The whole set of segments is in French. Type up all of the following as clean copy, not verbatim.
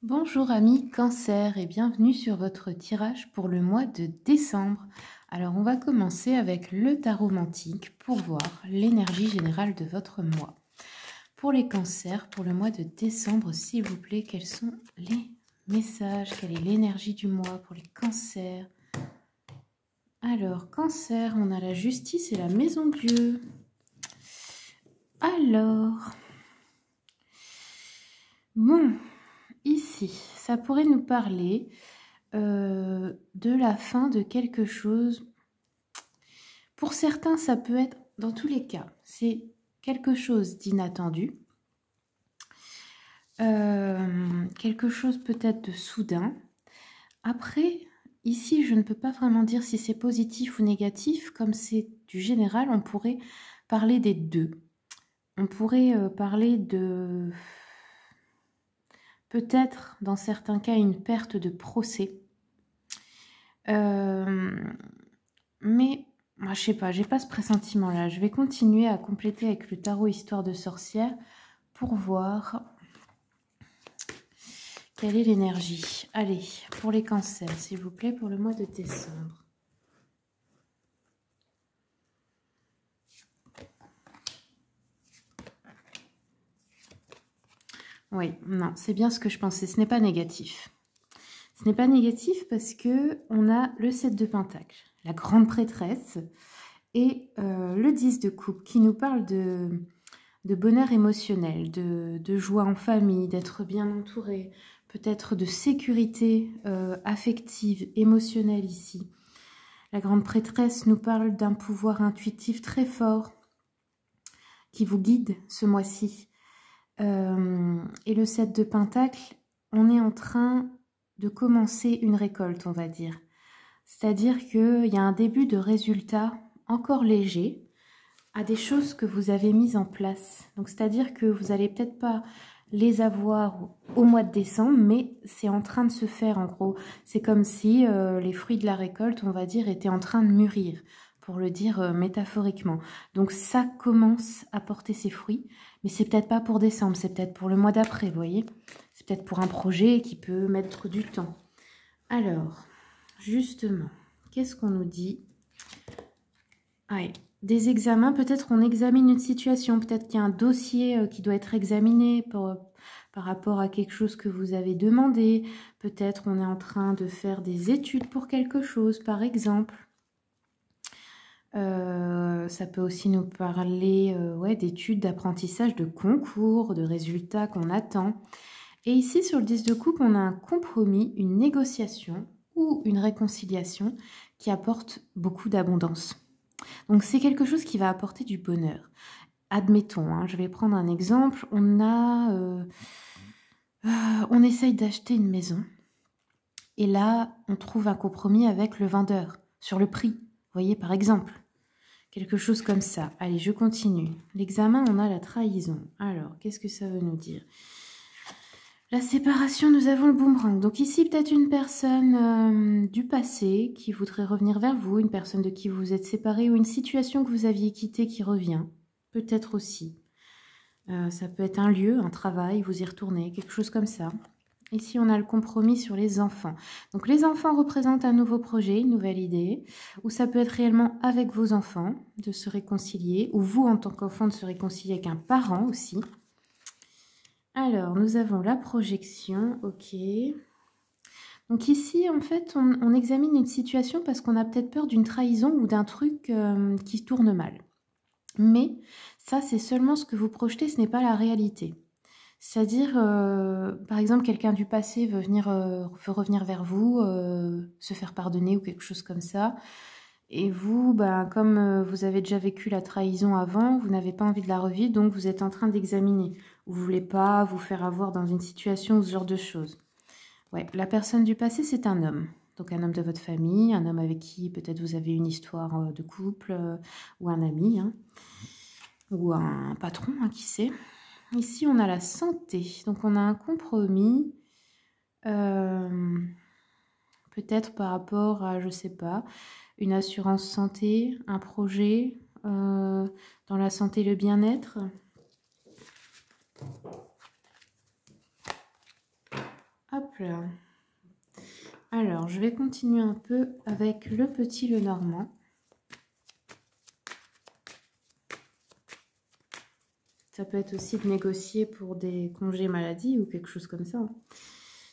Bonjour amis Cancer et bienvenue sur votre tirage pour le mois de décembre. Alors on va commencer avec le tarot mantique pour voir l'énergie générale de votre mois. Pour les cancers, pour le mois de décembre, s'il vous plaît, quels sont les messages? Quelle est l'énergie du mois pour les cancers? Alors, cancer, on a la justice et la maison Dieu. Alors, bon, ici, ça pourrait nous parler de la fin de quelque chose. Pour certains, ça peut être, dans tous les cas, c'est quelque chose d'inattendu, quelque chose peut-être de soudain. Après, ici, je ne peux pas vraiment dire si c'est positif ou négatif, comme c'est du général, on pourrait parler des deux. On pourrait parler de, peut-être, dans certains cas, une perte de procès. Mais moi, je sais pas, j'ai pas ce pressentiment-là. Je vais continuer à compléter avec le tarot Histoire de sorcière pour voir quelle est l'énergie. Allez, pour les cancers, s'il vous plaît, pour le mois de décembre. Oui, non, c'est bien ce que je pensais. Ce n'est pas négatif. Ce n'est pas négatif parce que on a le 7 de Pentacle, la grande prêtresse, et le 10 de coupe qui nous parle de bonheur émotionnel, de joie en famille, d'être bien entouré, peut-être de sécurité affective, émotionnelle ici. La grande prêtresse nous parle d'un pouvoir intuitif très fort qui vous guide ce mois-ci. Et le 7 de Pentacle, on est en train de commencer une récolte, on va dire. C'est-à-dire qu'il y a un début de résultat encore léger à des choses que vous avez mises en place. Donc, c'est-à-dire que vous n'allez peut-être pas les avoir au mois de décembre, mais c'est en train de se faire en gros. C'est comme si les fruits de la récolte, on va dire, étaient en train de mûrir, pour le dire métaphoriquement. Donc, ça commence à porter ses fruits, mais c'est peut-être pas pour décembre, c'est peut-être pour le mois d'après, vous voyez. C'est peut-être pour un projet qui peut mettre du temps. Alors, justement, qu'est-ce qu'on nous dit? Ouais, des examens, peut-être on examine une situation, peut-être qu'il y a un dossier qui doit être examiné par rapport à quelque chose que vous avez demandé, peut-être on est en train de faire des études pour quelque chose, par exemple. Ça peut aussi nous parler ouais, d'études, d'apprentissage, de concours, de résultats qu'on attend. Et ici, sur le 10 de coupe, on a un compromis, une négociation ou une réconciliation qui apporte beaucoup d'abondance. Donc, c'est quelque chose qui va apporter du bonheur. Admettons, hein, je vais prendre un exemple. On essaye d'acheter une maison. Et là, on trouve un compromis avec le vendeur sur le prix. Vous voyez, par exemple. Quelque chose comme ça. Allez, je continue. L'examen, on a la trahison. Alors, qu'est-ce que ça veut nous dire? La séparation, nous avons le boomerang. Donc ici, peut-être une personne du passé qui voudrait revenir vers vous, une personne de qui vous vous êtes séparé ou une situation que vous aviez quittée qui revient. Peut-être aussi. Ça peut être un lieu, un travail, vous y retournez, quelque chose comme ça. Ici, on a le compromis sur les enfants. Donc les enfants représentent un nouveau projet, une nouvelle idée, ou ça peut être réellement avec vos enfants de se réconcilier, ou vous, en tant qu'enfant, de se réconcilier avec un parent aussi. Alors, nous avons la projection, ok. Donc ici, en fait, on examine une situation parce qu'on a peut-être peur d'une trahison ou d'un truc qui tourne mal. Mais ça, c'est seulement ce que vous projetez, ce n'est pas la réalité. C'est-à-dire, par exemple, quelqu'un du passé veut revenir vers vous, se faire pardonner ou quelque chose comme ça. Et vous, ben, comme vous avez déjà vécu la trahison avant, vous n'avez pas envie de la revivre, donc vous êtes en train d'examiner. Vous ne voulez pas vous faire avoir dans une situation ou ce genre de choses. Ouais, la personne du passé, c'est un homme. Donc un homme de votre famille, un homme avec qui peut-être vous avez une histoire de couple, ou un ami, hein, ou un patron, hein, qui sait. Ici, on a la santé. Donc on a un compromis, peut-être par rapport à, je sais pas, une assurance santé, un projet dans la santé et le bien-être. Hop là. Alors, je vais continuer un peu avec le petit Lenormand. Ça peut être aussi de négocier pour des congés maladie ou quelque chose comme ça. Hein.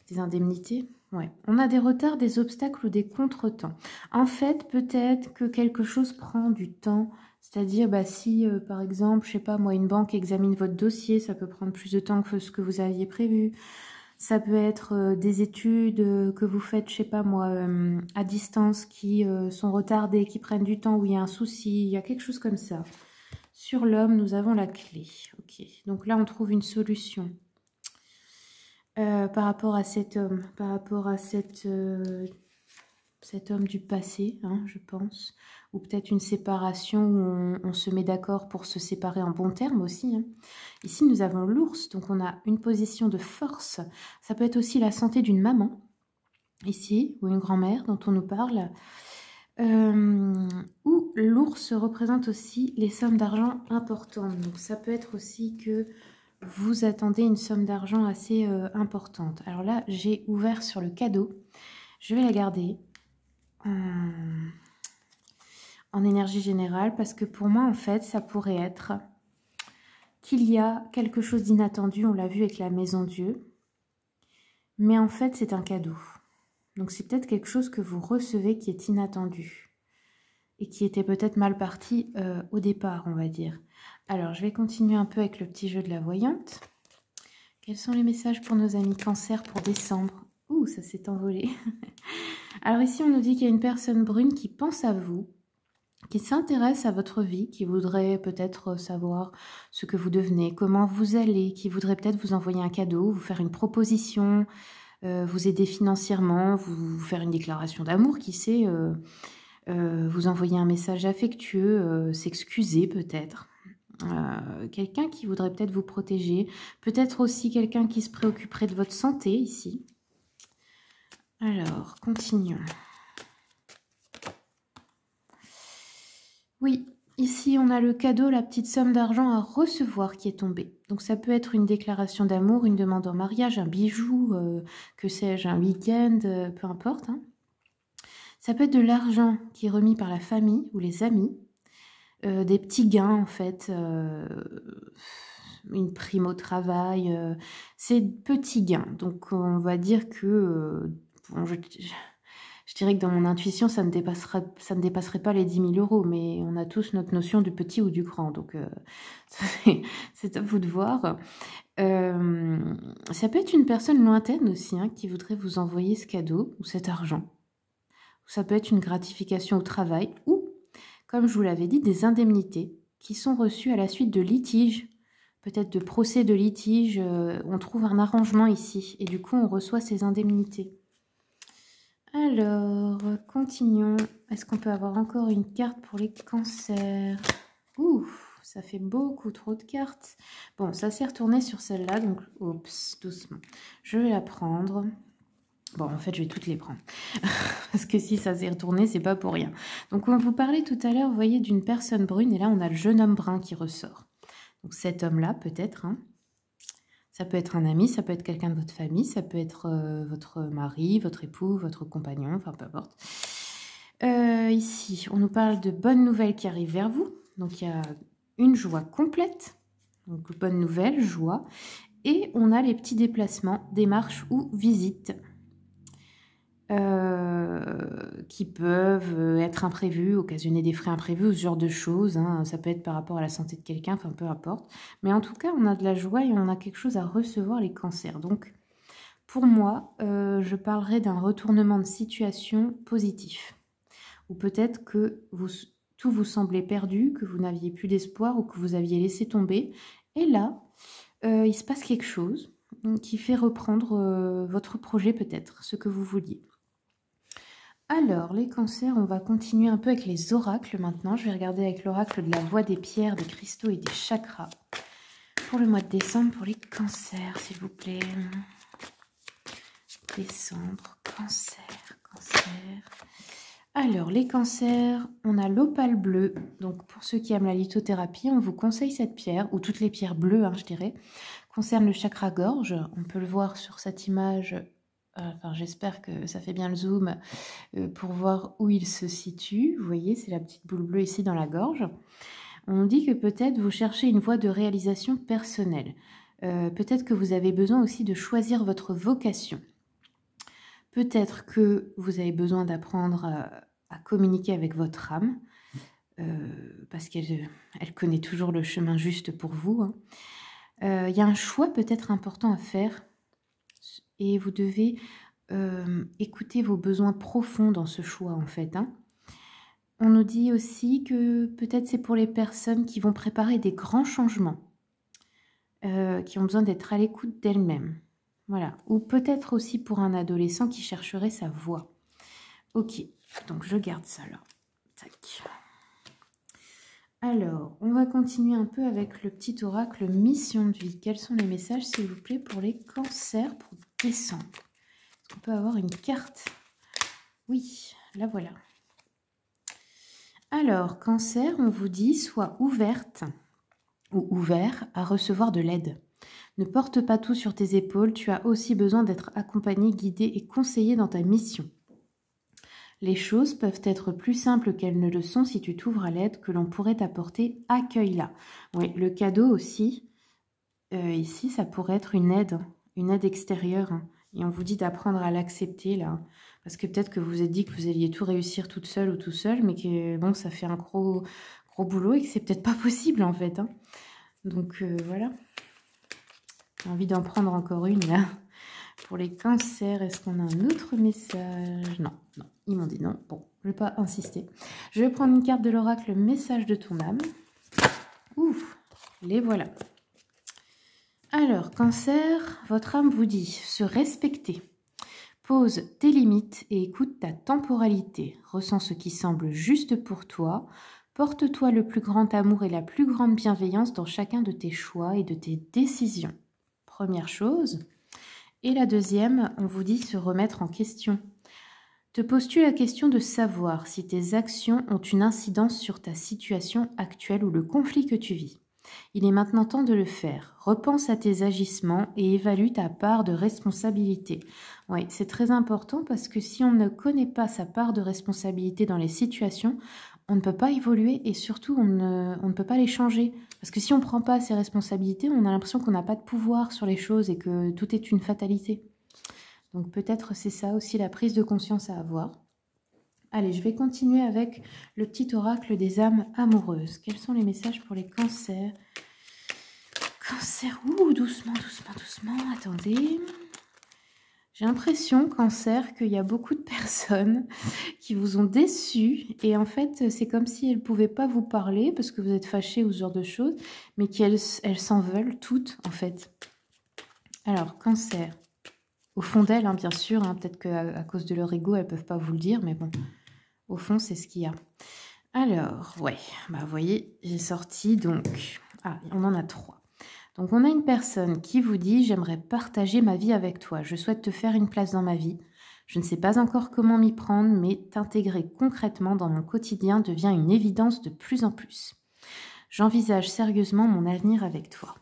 Des indemnités. Ouais. On a des retards, des obstacles ou des contretemps. En fait, peut-être que quelque chose prend du temps. C'est-à-dire, bah, si, par exemple, je sais pas moi, une banque examine votre dossier, ça peut prendre plus de temps que ce que vous aviez prévu. Ça peut être des études que vous faites, je sais pas moi, à distance, qui sont retardées, qui prennent du temps, où il y a un souci, il y a quelque chose comme ça. Sur l'homme, nous avons la clé. Ok, donc là, on trouve une solution par rapport à cet homme, par rapport à cet homme du passé, hein, je pense. Ou peut-être une séparation où on se met d'accord pour se séparer en bons termes aussi. Hein. Ici, nous avons l'ours, donc on a une position de force. Ça peut être aussi la santé d'une maman, ici, ou une grand-mère dont on nous parle. Où l'ours représente aussi les sommes d'argent importantes. Donc ça peut être aussi que vous attendez une somme d'argent assez importante. Alors là, j'ai ouvert sur le cadeau. Je vais la garder en énergie générale parce que pour moi, en fait, ça pourrait être qu'il y a quelque chose d'inattendu. On l'a vu avec la maison Dieu. Mais en fait, c'est un cadeau. Donc c'est peut-être quelque chose que vous recevez qui est inattendu. Et qui était peut-être mal parti au départ, on va dire. Alors, je vais continuer un peu avec le petit jeu de la voyante. Quels sont les messages pour nos amis Cancer pour décembre? Ouh, ça s'est envolé. Alors ici, on nous dit qu'il y a une personne brune qui pense à vous, qui s'intéresse à votre vie, qui voudrait peut-être savoir ce que vous devenez, comment vous allez, qui voudrait peut-être vous envoyer un cadeau, vous faire une proposition, vous aider financièrement, vous faire une déclaration d'amour, qui sait... vous envoyer un message affectueux, s'excuser peut-être. Quelqu'un qui voudrait peut-être vous protéger. Peut-être aussi quelqu'un qui se préoccuperait de votre santé ici. Alors, continuons. Oui, ici on a le cadeau, la petite somme d'argent à recevoir qui est tombée. Donc ça peut être une déclaration d'amour, une demande en mariage, un bijou, que sais-je, un week-end, peu importe. Hein. Ça peut être de l'argent qui est remis par la famille ou les amis, des petits gains en fait, une prime au travail, c'est petits gains. Donc on va dire que, bon, je dirais que dans mon intuition, ça ne dépasserait pas les 10 000 euros, mais on a tous notre notion du petit ou du grand, donc c'est à vous de voir. Ça peut être une personne lointaine aussi hein, qui voudrait vous envoyer ce cadeau ou cet argent. Ça peut être une gratification au travail ou, comme je vous l'avais dit, des indemnités qui sont reçues à la suite de litiges, peut-être de procès de litige. On trouve un arrangement ici et du coup, on reçoit ces indemnités. Alors, continuons. Est-ce qu'on peut avoir encore une carte pour les cancers? Ouf, ça fait beaucoup trop de cartes. Bon, ça s'est retourné sur celle-là, donc oups, doucement. Je vais la prendre. Bon, en fait, je vais toutes les prendre. Parce que si ça s'est retourné, c'est pas pour rien. Donc, on vous parlait tout à l'heure, vous voyez, d'une personne brune. Et là, on a le jeune homme brun qui ressort. Donc, cet homme-là, peut-être. Hein. Ça peut être un ami, ça peut être quelqu'un de votre famille. Ça peut être votre mari, votre époux, votre compagnon. Enfin, peu importe. Ici, on nous parle de bonnes nouvelles qui arrivent vers vous. Donc, il y a une joie complète. Donc, bonne nouvelle, joie. Et on a les petits déplacements, démarches ou visites. Qui peuvent être imprévus, occasionner des frais imprévus, ce genre de choses. Hein. Ça peut être par rapport à la santé de quelqu'un, enfin peu importe. Mais en tout cas, on a de la joie et on a quelque chose à recevoir, les cancers. Donc, pour moi, je parlerai d'un retournement de situation positif. Ou peut-être que tout vous semblait perdu, que vous n'aviez plus d'espoir ou que vous aviez laissé tomber. Et là, il se passe quelque chose qui fait reprendre votre projet peut-être, ce que vous vouliez. Alors, les cancers, on va continuer un peu avec les oracles maintenant. Je vais regarder avec l'oracle de la voie des pierres, des cristaux et des chakras. Pour le mois de décembre, pour les cancers, s'il vous plaît. Décembre, cancer. Alors, les cancers, on a l'opale bleu. Donc, pour ceux qui aiment la lithothérapie, on vous conseille cette pierre, ou toutes les pierres bleues, hein, je dirais. Concerne le chakra gorge. On peut le voir sur cette image enfin j'espère que ça fait bien le zoom pour voir où il se situe. Vous voyez, c'est la petite boule bleue ici dans la gorge. On dit que peut-être vous cherchez une voie de réalisation personnelle. Peut-être que vous avez besoin aussi de choisir votre vocation. Peut-être que vous avez besoin d'apprendre à communiquer avec votre âme, parce qu'elle connaît toujours le chemin juste pour vous. Il y a un choix peut-être important à faire et vous devez écouter vos besoins profonds dans ce choix en fait. On nous dit aussi que peut-être c'est pour les personnes qui vont préparer des grands changements, qui ont besoin d'être à l'écoute d'elles-mêmes. Voilà. Ou peut-être aussi pour un adolescent qui chercherait sa voie. Ok, donc je garde ça là. Tac. Alors, on va continuer un peu avec le petit oracle mission de vie. Quels sont les messages, s'il vous plaît, pour les cancers pour décembre? Est-ce qu'on peut avoir une carte? Oui, la voilà. Alors, cancer, on vous dit, sois ouverte ou ouvert à recevoir de l'aide. Ne porte pas tout sur tes épaules, tu as aussi besoin d'être accompagné, guidé et conseillé dans ta mission. Les choses peuvent être plus simples qu'elles ne le sont si tu t'ouvres à l'aide que l'on pourrait t'apporter. Accueille-la. Oui, le cadeau aussi, ici, ça pourrait être une aide extérieure. Et on vous dit d'apprendre à l'accepter, là. Parce que peut-être que vous vous êtes dit que vous alliez tout réussir toute seule ou tout seul, mais que bon, ça fait un gros boulot et que c'est peut-être pas possible, en fait. Donc, voilà. J'ai envie d'en prendre encore une, là. Pour les cancers, est-ce qu'on a un autre message? Non, non, ils m'ont dit non. Bon, je ne vais pas insister. Je vais prendre une carte de l'oracle, message de ton âme. Ouf, les voilà. Alors, cancer, votre âme vous dit se respecter. Pose tes limites et écoute ta temporalité. Ressens ce qui semble juste pour toi. Porte-toi le plus grand amour et la plus grande bienveillance dans chacun de tes choix et de tes décisions. Première chose. Et la deuxième, on vous dit se remettre en question. Te poses-tu la question de savoir si tes actions ont une incidence sur ta situation actuelle ou le conflit que tu vis? Il est maintenant temps de le faire. Repense à tes agissements et évalue ta part de responsabilité. Oui, c'est très important parce que si on ne connaît pas sa part de responsabilité dans les situations, on ne peut pas évoluer et surtout on ne peut pas les changer. Parce que si on ne prend pas ses responsabilités, on a l'impression qu'on n'a pas de pouvoir sur les choses et que tout est une fatalité. Donc peut-être c'est ça aussi la prise de conscience à avoir. Allez, je vais continuer avec le petit oracle des âmes amoureuses. Quels sont les messages pour les cancers? Cancer, doucement, doucement, doucement, attendez. J'ai l'impression, cancer, qu'il y a beaucoup de personnes qui vous ont déçu. Et en fait, c'est comme si elles ne pouvaient pas vous parler parce que vous êtes fâchés ou ce genre de choses, mais qu'elles s'en veulent toutes, en fait. Alors, cancer. Au fond d'elles, bien sûr, peut-être qu'à cause de leur ego, elles ne peuvent pas vous le dire, mais bon, au fond, c'est ce qu'il y a. Alors, ouais, vous voyez, j'ai sorti donc... Ah, on en a 3. Donc, on a une personne qui vous dit « J'aimerais partager ma vie avec toi. Je souhaite te faire une place dans ma vie. Je ne sais pas encore comment m'y prendre, mais t'intégrer concrètement dans mon quotidien devient une évidence de plus en plus. J'envisage sérieusement mon avenir avec toi. »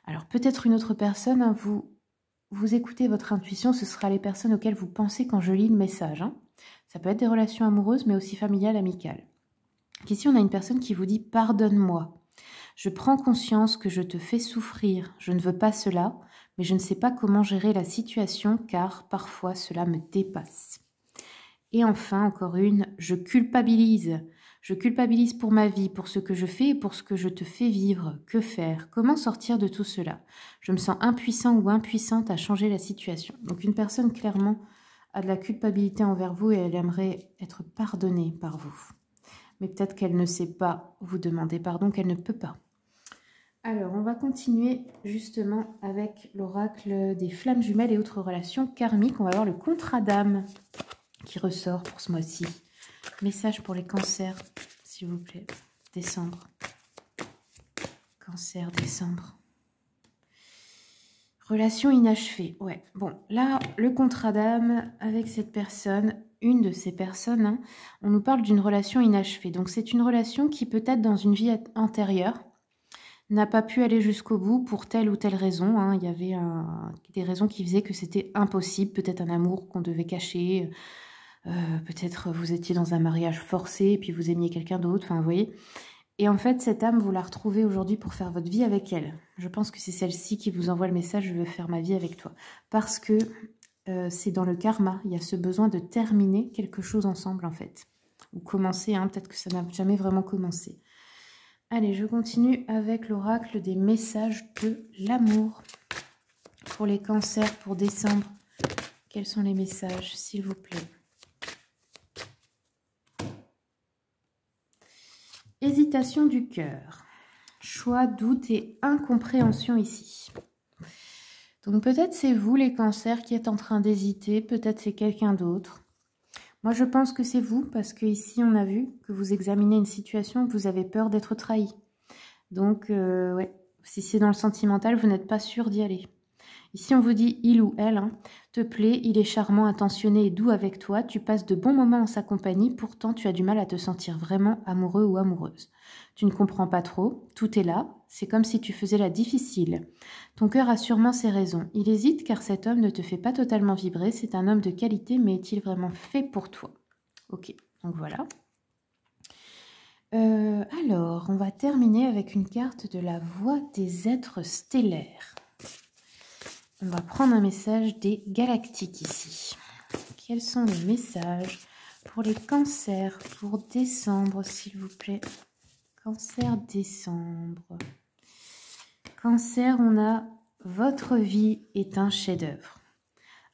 Alors, peut-être une autre personne, vous écoutez votre intuition, ce sera les personnes auxquelles vous pensez quand je lis le message. Ça peut être des relations amoureuses, mais aussi familiales, amicales. Ici, on a une personne qui vous dit « Pardonne-moi. Je prends conscience que je te fais souffrir. Je ne veux pas cela, mais je ne sais pas comment gérer la situation car parfois cela me dépasse. » Et enfin, encore une, je culpabilise. Je culpabilise pour ma vie, pour ce que je fais et pour ce que je te fais vivre. Que faire? Comment sortir de tout cela? Je me sens impuissant ou impuissante à changer la situation. Donc une personne clairement a de la culpabilité envers vous et elle aimerait être pardonnée par vous. Mais peut-être qu'elle ne sait pas vous demander pardon, qu'elle ne peut pas. Alors, on va continuer justement avec l'oracle des flammes jumelles et autres relations karmiques. On va voir le contrat d'âme qui ressort pour ce mois-ci. Message pour les cancers, s'il vous plaît. Décembre. Cancer, décembre. Relation inachevée. Ouais, bon, là, le contrat d'âme avec cette personne, une de ces personnes, on nous parle d'une relation inachevée. Donc, c'est une relation qui peut être dans une vie antérieure. n'a pas pu aller jusqu'au bout pour telle ou telle raison. Hein. Il y avait des raisons qui faisaient que c'était impossible. Peut-être un amour qu'on devait cacher. Peut-être vous étiez dans un mariage forcé et puis vous aimiez quelqu'un d'autre. Enfin, vous voyez. Et en fait, cette âme, vous la retrouvez aujourd'hui pour faire votre vie avec elle. Je pense que c'est celle-ci qui vous envoie le message « Je veux faire ma vie avec toi ». Parce que c'est dans le karma. Il y a ce besoin de terminer quelque chose ensemble, en fait. Ou commencer, hein, peut-être que ça n'a jamais vraiment commencé. Allez, je continue avec l'oracle des messages de l'amour. Pour les cancers, pour décembre, quels sont les messages, s'il vous plaît? Hésitation du cœur. Choix, doute et incompréhension ici. Donc peut-être c'est vous les cancers qui êtes en train d'hésiter, peut-être c'est quelqu'un d'autre. Moi je pense que c'est vous parce que ici on a vu que vous examinez une situation, que vous avez peur d'être trahi. Donc ouais, si c'est dans le sentimental, vous n'êtes pas sûr d'y aller. Ici on vous dit il ou elle, hein, te plaît, il est charmant, attentionné et doux avec toi, tu passes de bons moments en sa compagnie, pourtant tu as du mal à te sentir vraiment amoureux ou amoureuse. Tu ne comprends pas trop, tout est là, c'est comme si tu faisais la difficile. Ton cœur a sûrement ses raisons. Il hésite car cet homme ne te fait pas totalement vibrer, c'est un homme de qualité, mais est-il vraiment fait pour toi? Ok, donc voilà. Alors, on va terminer avec une carte de la voix des êtres stellaires. On va prendre un message des galactiques ici. Quels sont les messages pour les cancers pour décembre, s'il vous plaît? Cancer décembre. Cancer, on a votre vie est un chef-d'œuvre.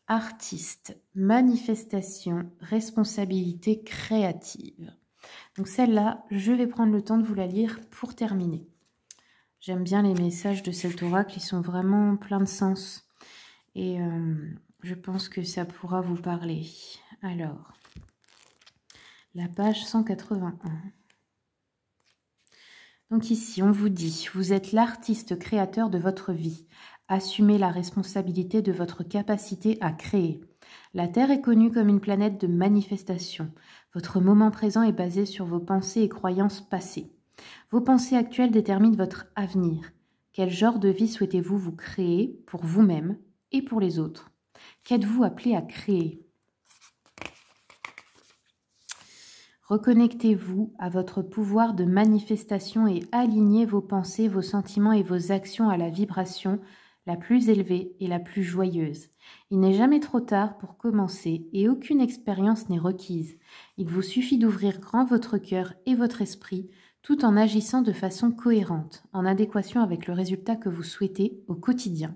Artiste, manifestation, responsabilité créative. Donc celle-là, je vais prendre le temps de vous la lire pour terminer. J'aime bien les messages de cet oracle, ils sont vraiment pleins de sens. Et je pense que ça pourra vous parler. Alors, la page 181. Donc ici, on vous dit, vous êtes l'artiste créateur de votre vie. Assumez la responsabilité de votre capacité à créer. La Terre est connue comme une planète de manifestation. Votre moment présent est basé sur vos pensées et croyances passées. Vos pensées actuelles déterminent votre avenir. Quel genre de vie souhaitez-vous vous créer pour vous-même et pour les autres? Qu'êtes-vous appelé à créer? Reconnectez-vous à votre pouvoir de manifestation et alignez vos pensées, vos sentiments et vos actions à la vibration la plus élevée et la plus joyeuse. Il n'est jamais trop tard pour commencer et aucune expérience n'est requise. Il vous suffit d'ouvrir grand votre cœur et votre esprit tout en agissant de façon cohérente, en adéquation avec le résultat que vous souhaitez au quotidien.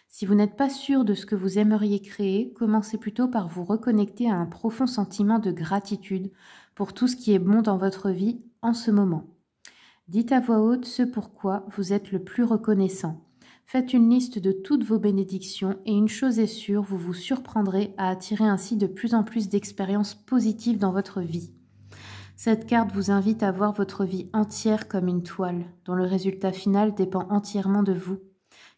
Si vous n'êtes pas sûr de ce que vous aimeriez créer, commencez plutôt par vous reconnecter à un profond sentiment de gratitude pour tout ce qui est bon dans votre vie en ce moment. Dites à voix haute ce pourquoi vous êtes le plus reconnaissant. Faites une liste de toutes vos bénédictions et une chose est sûre, vous vous surprendrez à attirer ainsi de plus en plus d'expériences positives dans votre vie. Cette carte vous invite à voir votre vie entière comme une toile, dont le résultat final dépend entièrement de vous.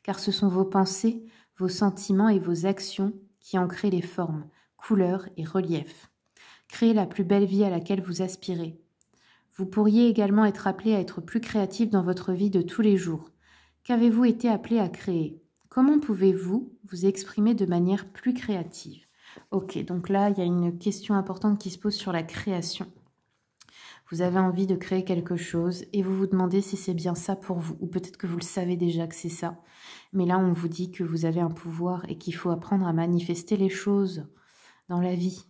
Car ce sont vos pensées, vos sentiments et vos actions qui en créent les formes, couleurs et reliefs. Créez la plus belle vie à laquelle vous aspirez. Vous pourriez également être appelé à être plus créatif dans votre vie de tous les jours. Qu'avez-vous été appelé à créer? Comment pouvez-vous vous exprimer de manière plus créative? Ok, donc là, il y a une question importante qui se pose sur la création. Vous avez envie de créer quelque chose et vous vous demandez si c'est bien ça pour vous. Ou peut-être que vous le savez déjà que c'est ça. Mais là, on vous dit que vous avez un pouvoir et qu'il faut apprendre à manifester les choses dans la vie.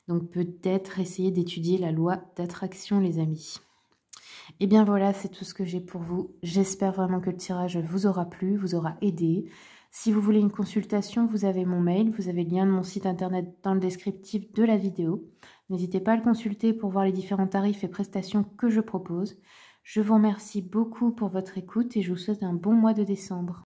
Donc peut-être essayer d'étudier la loi d'attraction, les amis. Et bien voilà, c'est tout ce que j'ai pour vous. J'espère vraiment que le tirage vous aura plu, vous aura aidé. Si vous voulez une consultation, vous avez mon mail, vous avez le lien de mon site internet dans le descriptif de la vidéo. N'hésitez pas à le consulter pour voir les différents tarifs et prestations que je propose. Je vous remercie beaucoup pour votre écoute et je vous souhaite un bon mois de décembre.